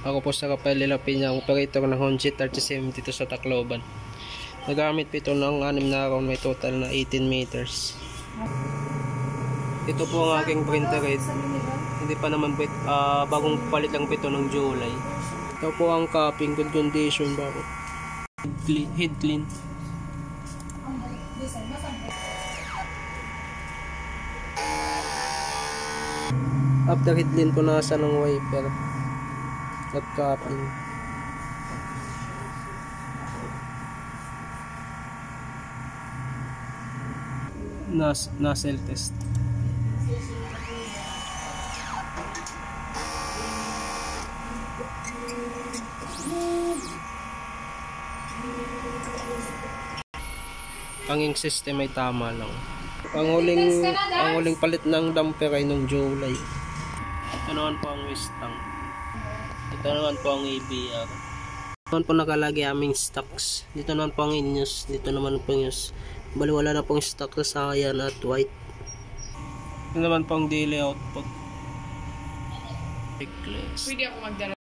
Ako po sa Rafael de la Peña, operator ng Honda 3070 dito sa Tacloban. Nagamit po ito ng 6 na araw, may total na 18 meters. Ito po ang aking printer head. Hindi pa naman po, bagong palit lang po ito ng July. Ito po ang cupping, good condition ba po. Head clean. After head clean po, nasa ng wiper at cupping. Nozzle test. Ang system ay tama lang. Ang huling palit ng damper ay nung July. Ito naman po ang Mustang. Ito naman po ang ABR. Ito naman po nakalagay aming stocks. Dito naman po ang in-use. Dito naman po ang use. Bali wala na pong stock sa cyan at white. Ito naman po ang daily output. Checklist. Pwede ako magdala.